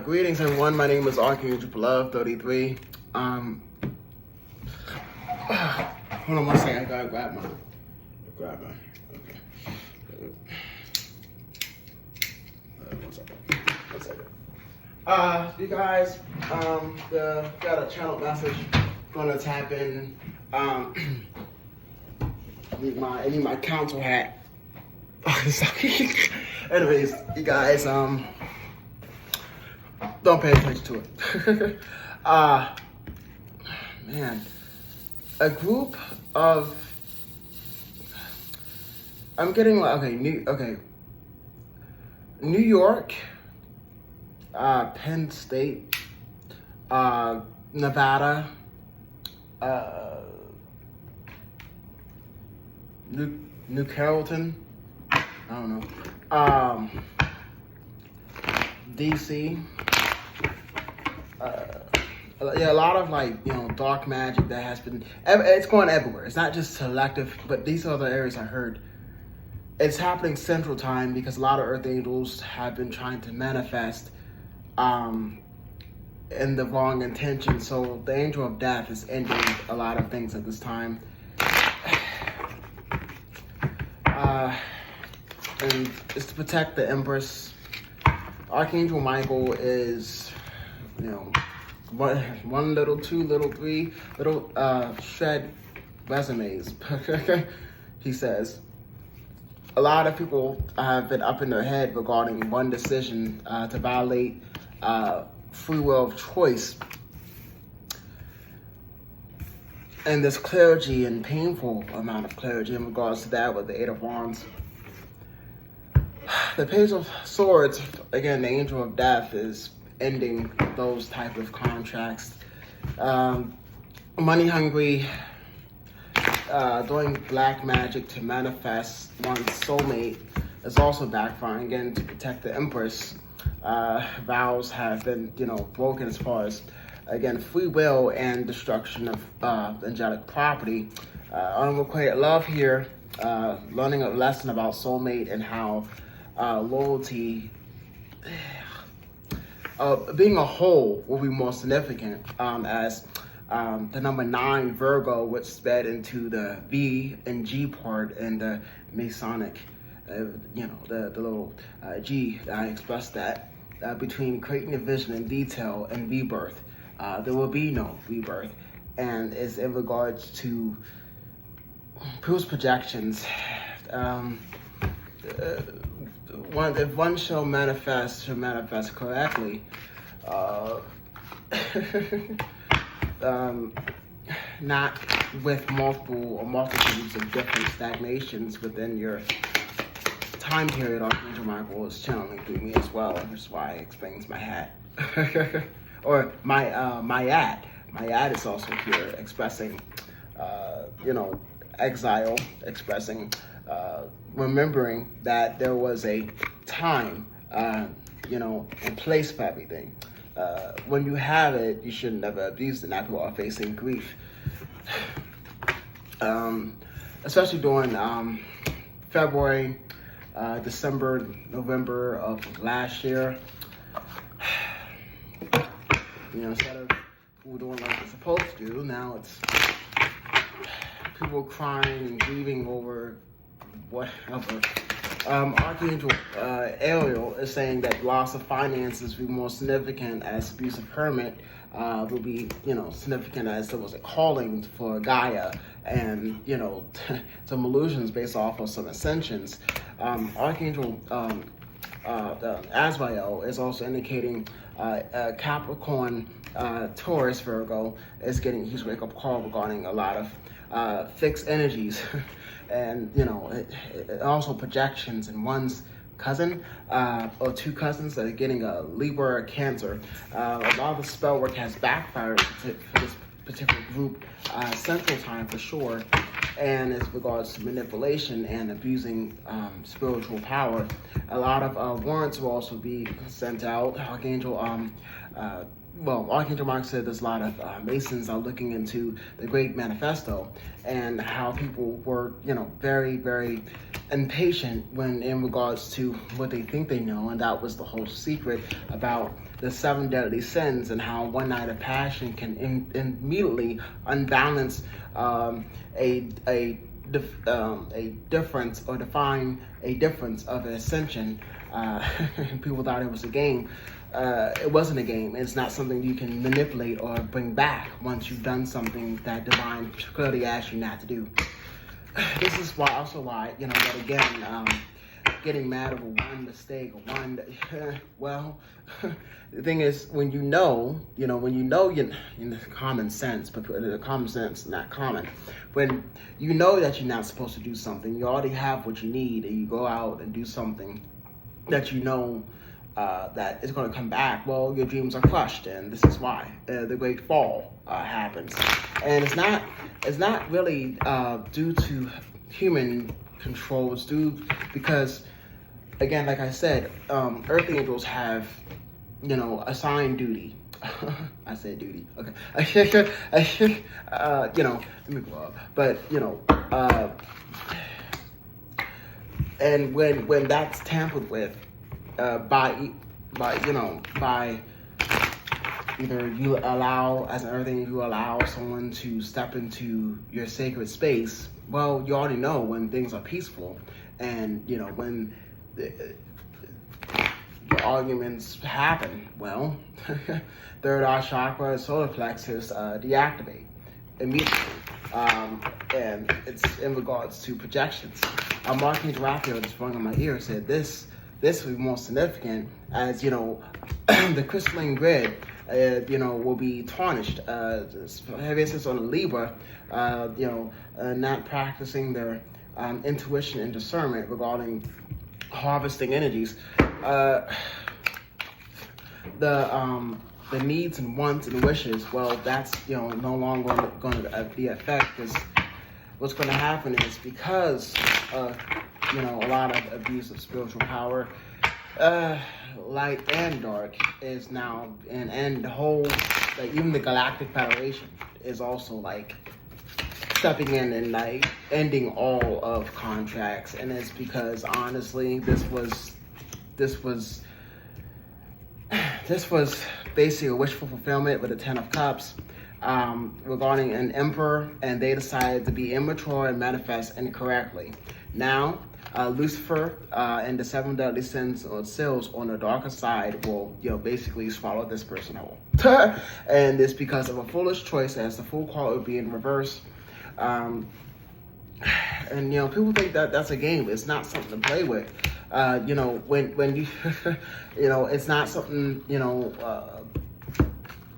Greetings everyone, my name is Archangel 33. Hold on one second, I gotta grab my, okay. One second. You guys, got a channel message, gonna tap in, I need my council hat. Anyways, you guys, don't pay attention to it. Man, a group of, I'm getting like, New York, Penn State, Nevada, New Carrollton, I don't know, DC, yeah, a lot of dark magic that has been, it's going everywhere. It's not just selective, but these are the areas I heard. It's happening Central Time because a lot of Earth Angels have been trying to manifest in the wrong intention. So the Angel of Death is ending a lot of things at this time. And it's to protect the Empress. Archangel Michael is, one little, two little, three little shred resumes. He says, a lot of people have been up in their head regarding one decision to violate free will of choice. And this clergy and painful amount of clergy in regards to that with the Eight of Wands. The Page of Swords, again, the Angel of Death, is ending those type of contracts. Money hungry, doing black magic to manifest one's soulmate is also backfiring. Again, to protect the Empress, vows have been, broken as far as, again, free will and destruction of angelic property. Unrequited love here, learning a lesson about soulmate and how loyalty, being a whole will be more significant, as the number 9 Virgo, which sped into the V and G part in the Masonic, the little G that I expressed that, between creating a vision in detail and rebirth. There will be no rebirth, and it's in regards to people's projections. If one shall manifest correctly. Not with multitudes of different stagnations within your time period. Archangel Michael is channeling through me as well, which is why it explains my hat. Or my ad. My ad is also here expressing, exile, expressing, remembering that there was a time, and place for everything. When you have it, you should never abuse it. Now people are facing grief. Especially during February, December, November of last year. Instead of people doing like they're supposed to do, now it's people crying and grieving over whatever. Archangel Ariel is saying that loss of finances will be more significant, as abusive hermit will be, significant as there was a calling for Gaia and, some illusions based off of some ascensions. Archangel Azrael is also indicating Capricorn, Taurus, Virgo is getting a huge wake-up call regarding a lot of fixed energies. And, it also projections in one's cousin or two cousins that are getting a Libra or Cancer. A lot of the spell work has backfired for this particular group, Central Time for sure, and as regards to manipulation and abusing spiritual power. A lot of warrants will also be sent out. Archangel well, Archangel Michael said there's a lot of Masons are looking into the Great Manifesto and how people were, very, very impatient when in regards to what they think they know, and that was the whole secret about the 7 deadly sins and how one night of passion can immediately unbalance a difference or define a difference of an ascension. People thought it was a game. It wasn't a game. It's not something you can manipulate or bring back once you've done something that divine clearly asked you not to do. This is why, yet again, getting mad over one mistake or well, the thing is, when you know, in common sense, but the common sense, not common, when you know that you're not supposed to do something, you already have what you need, and you go out and do something that you know that is going to come back, well, your dreams are crushed, and this is why the great fall happens. And it's not really due to human control. It's due because, again, like I said, earth angels have, assigned duty. I said duty. Okay. Let me go up. But and when that's tampered with by either you allow, as an earth angel, you allow someone to step into your sacred space, well, you already know when things are peaceful, and when the arguments happen, well, third eye chakra, solar plexus deactivate immediately. And it's in regards to projections. Archangel Raphael just rung on my ear and said this will be more significant as, the crystalline grid, will be tarnished. Heaviness on the Libra, not practicing their intuition and discernment regarding harvesting energies. The needs and wants and wishes, well, that's, no longer going to be a effect, because what's going to happen is, because of, a lot of abuse of spiritual power, light and dark is now, and the whole, even the Galactic Federation is also stepping in and ending all of contracts. And it's because, honestly, this was basically a wishful fulfillment with the 10 of Cups regarding an emperor, and they decided to be immature and manifest incorrectly. Now, Lucifer and the 7 deadly sins or seals on the darker side will, basically swallow this person whole. And it's because of a foolish choice, as the Fool card would be in reverse. And people think that that's a game. It's not something to play with. When you, it's not something,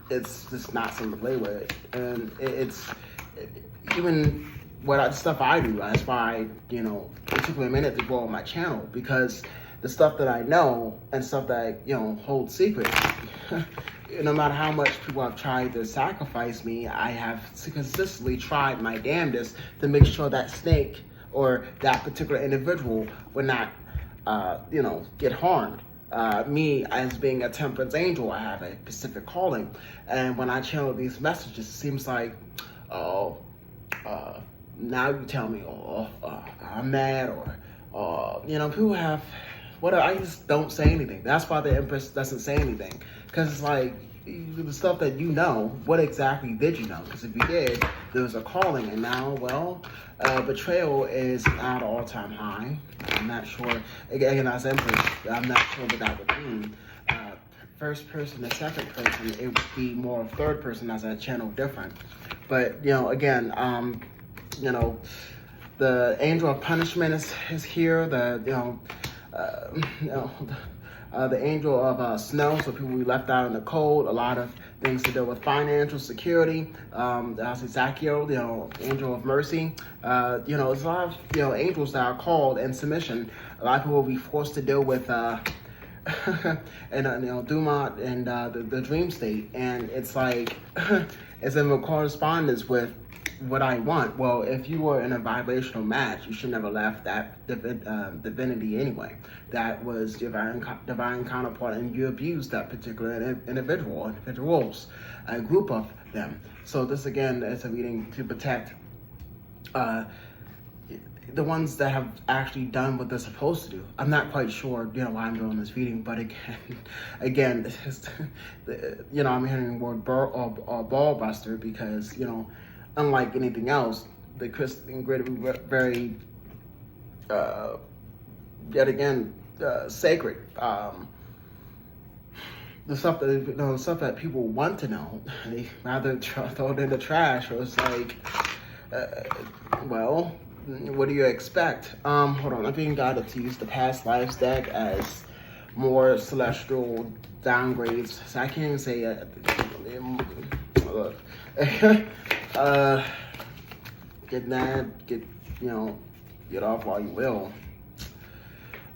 it's just not something to play with. And even the stuff I do, that's why, it took me a minute to go on my channel, because the stuff that I know and stuff that I, hold secret, no matter how much people have tried to sacrifice me, I have consistently tried my damnedest to make sure that snake or that particular individual would not, get harmed. Me, as being a temperance angel, I have a specific calling. And when I channel these messages, it seems like, now you tell me, I'm mad, or, people have, I just don't say anything. That's why the Empress doesn't say anything. Because it's like, the stuff that what exactly did you know? Because if you did, there was a calling, and now, betrayal is at an all-time high. I'm not sure, again, as Empress, I'm not sure what that would mean. First person and second person, it would be more third person, as I channel different. But, again, the angel of punishment is here. The angel of snow, so people we left out in the cold. A lot of things to do with financial security. That's Ezekiel, the angel of mercy. There's a lot of angels that are called in submission. A lot of people will be forced to deal with and Dumont and the dream state, and it's like it's in correspondence with what I want. Well, if you were in a vibrational match, you should never left that divinity anyway. That was divine counterpart, and you abused that particular individuals, a group of them. So this again is a reading to protect the ones that have actually done what they're supposed to do. I'm not quite sure, why I'm doing this reading, but again, I'm hearing the word ball buster because, unlike anything else, the Christian grid very, yet again, sacred. The stuff that people want to know, they rather throw it in the trash, or it's like, well, what do you expect? Hold on, I'm being guided to use the past lives deck as more celestial downgrades. So I can't even say look. Get mad, get off while you will.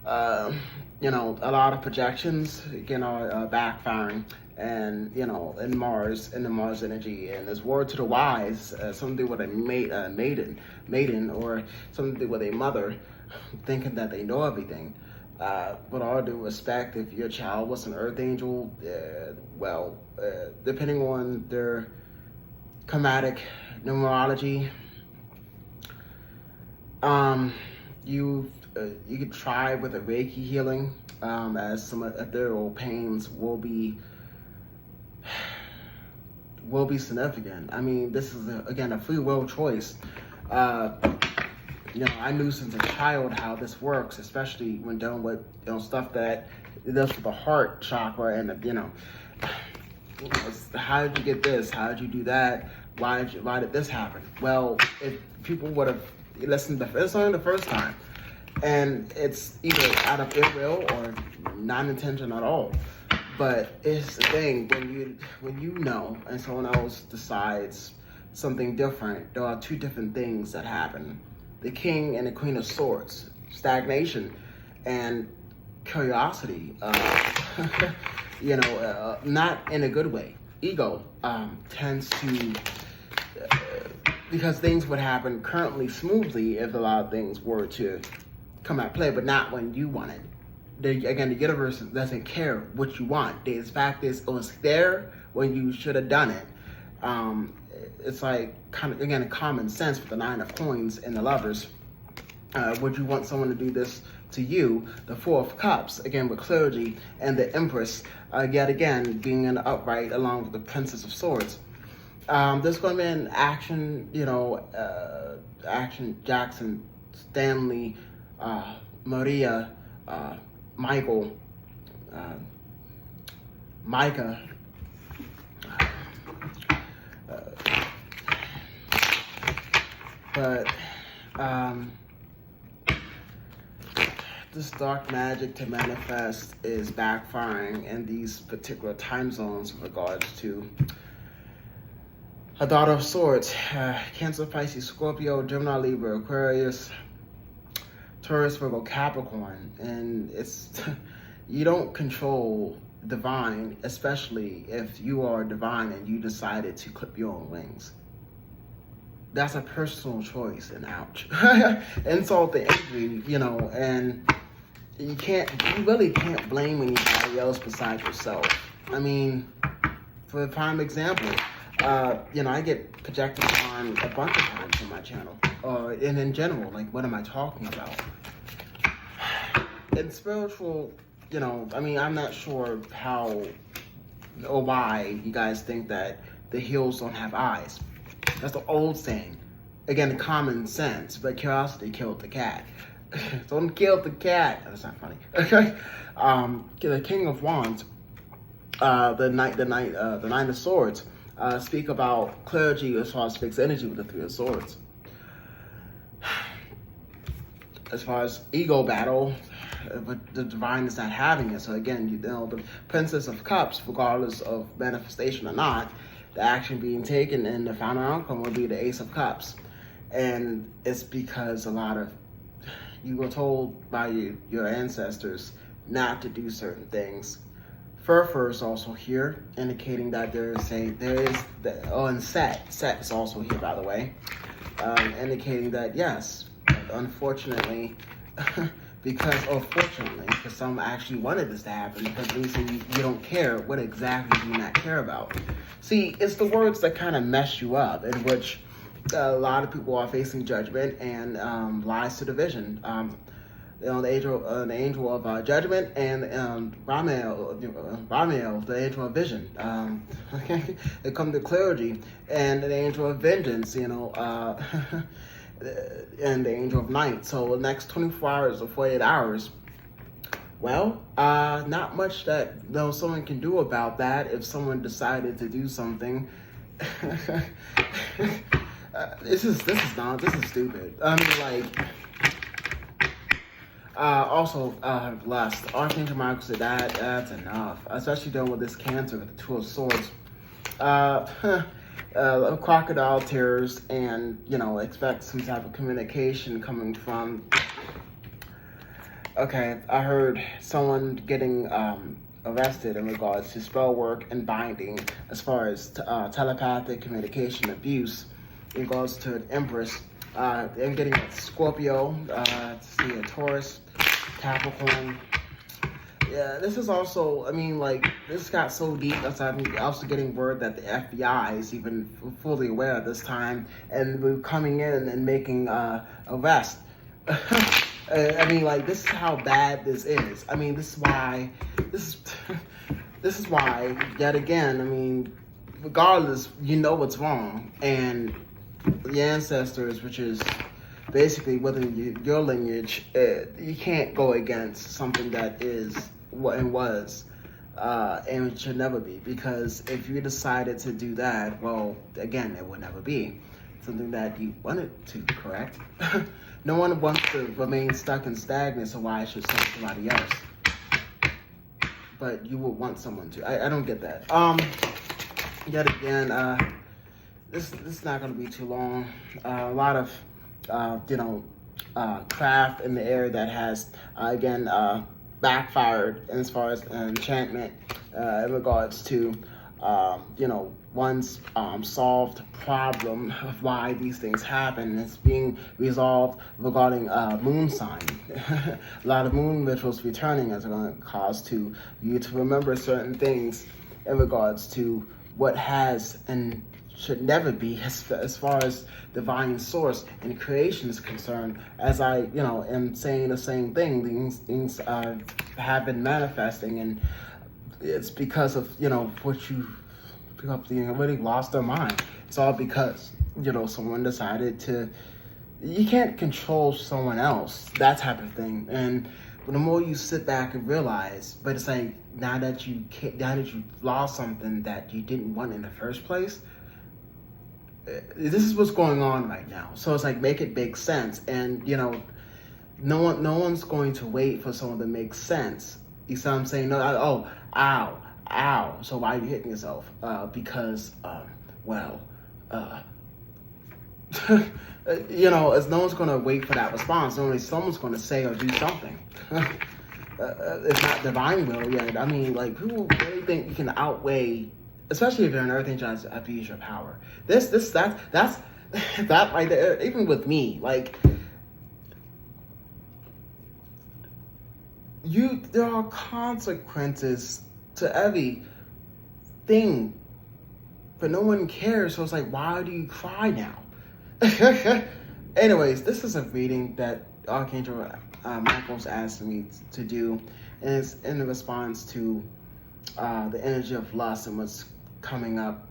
A lot of projections, again, are backfiring, and in Mars, in the Mars energy, and this word to the wise, something to do with a maiden, or something to do with a mother, thinking that they know everything. With all due respect, if your child was an earth angel, depending on their chromatic numerology, you could try with a Reiki healing, as some ethereal pains will be significant. I mean, this is again a free will choice. I knew since a child how this works, especially when dealing with stuff that it does with the heart chakra, and how did you get this? How did you do that? Why did this happen? Well, if people would have listened it's only the first time, and it's either out of ill will or non-intention at all. But it's the thing, when you know and someone else decides something different, there are two different things that happen. The King and the Queen of Swords, stagnation and curiosity, not in a good way. Ego tends to, because things would happen currently smoothly if a lot of things were to come at play, but not when you want it. The universe doesn't care what you want. The fact is, it was there when you should have done it. It's like, common sense with the Nine of Coins and the Lovers. Would you want someone to do this to you? The Four of Cups, again with clergy, and the Empress, yet again being in the upright along with the Princess of Swords. There's going to be an action, Action Jackson, Stanley, Maria, Michael, Micah, but this dark magic to manifest is backfiring in these particular time zones with regards to a Daughter of Swords, Cancer, Pisces, Scorpio, Gemini, Libra, Aquarius, Taurus, Virgo, Capricorn, and it's you don't control divine, especially if you are divine and you decided to clip your own wings. That's a personal choice, and ouch. Insult the injury, and you really can't blame anybody else besides yourself. I mean, for a prime example, I get projected on a bunch of times on my channel, and in general, like, what am I talking about? In spiritual, I'm not sure how or why you guys think that the hills don't have eyes. That's the old saying. Again, common sense, but curiosity killed the cat. Don't kill the cat. That's not funny. Okay. The King of Wands, the Nine of Swords, speak about clergy as far as fixed energy with the Three of Swords. As far as ego battle, but the divine is not having it. So again, the Princess of Cups, regardless of manifestation or not, the action being taken and the final outcome will be the Ace of Cups. And it's because you were told by your ancestors not to do certain things. Fur is also here, indicating that and Set is also here, by the way, indicating that yes, unfortunately, because some actually wanted this to happen, because basically you don't care. What exactly do you not care about? See, it's the words that kind of mess you up, in which a lot of people are facing judgment and lies to the vision. The angel of judgment, and Ramiel, the angel of vision. It comes to clarity, and the angel of vengeance. And the angel of night. So the next 24 hours or 48 hours. Well, not much that someone can do about that if someone decided to do something. This is stupid. I mean, like. Also, lust. Archangel Michael said that's enough, especially dealing with this Cancer with the Two of Swords. Crocodile tears, and expect some type of communication coming from. Okay, I heard someone getting arrested in regards to spell work and binding, as far as telepathic communication abuse, in regards to an Empress. I'm getting a Scorpio, a Taurus, Capricorn. Yeah, this is also, this got so deep that I'm also getting word that the FBI is even fully aware of this time, and we're coming in and making arrests. This is how bad this is. This is why, yet again, regardless, what's wrong, and the ancestors, which is basically within your lineage, you can't go against something that is what it was, and it should never be, because if you decided to do that, well, again, it would never be something that you wanted to, correct? No one wants to remain stuck and stagnant, so why should somebody else? But you would want someone to. I don't get that. Yet again, this is not going to be too long. A lot of, craft in the air that has, backfired as far as enchantment in regards to, one's solved problem of why these things happen. It's being resolved regarding moon sign. A lot of moon rituals returning is going to cause you to remember certain things in regards to what has and should never be as far as divine source and creation is concerned. As I, am saying the same thing, things have been manifesting, and it's because of, what you really lost their mind. It's all because, someone decided to, you can't control someone else, that type of thing. And the more you sit back and realize, but it's like, now that you lost something that you didn't want in the first place, this is what's going on right now. So it's like, make it make sense. And, no one's going to wait for someone to make sense. You see what I'm saying? No, ow. So why are you hitting yourself? Because, as no one's going to wait for that response. Only someone's going to say or do something. It's not divine will yet. Who really think you can outweigh, especially if you're an earth angel, to abuse your power? That's that right there. Even with me, there are consequences to everything, but no one cares. So it's like, why do you cry now? Anyways, this is a reading that Archangel Michael's asked me to do, and it's in response to the energy of lust and what's coming up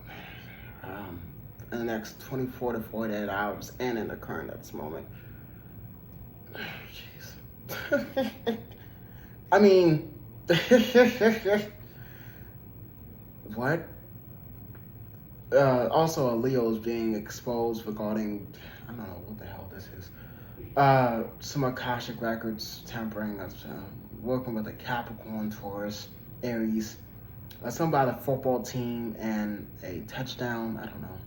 in the next 24 to 48 hours and in the current at this moment. Jeez. What? Also, a Leo is being exposed regarding, I don't know what the hell this is. Some Akashic records tampering, working with a Capricorn, Taurus, Aries, something about a football team and a touchdown. I don't know.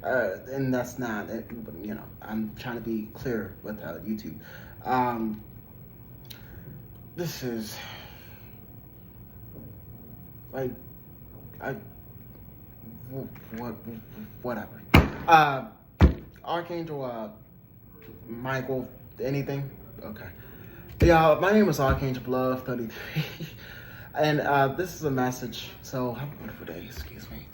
And that's not it, I'm trying to be clear with YouTube. This is like, I, what, whatever. Archangel, Michael, anything? Okay. Yeah, my name is Archangel Love 33, and this is a message. So have a wonderful day. Excuse me.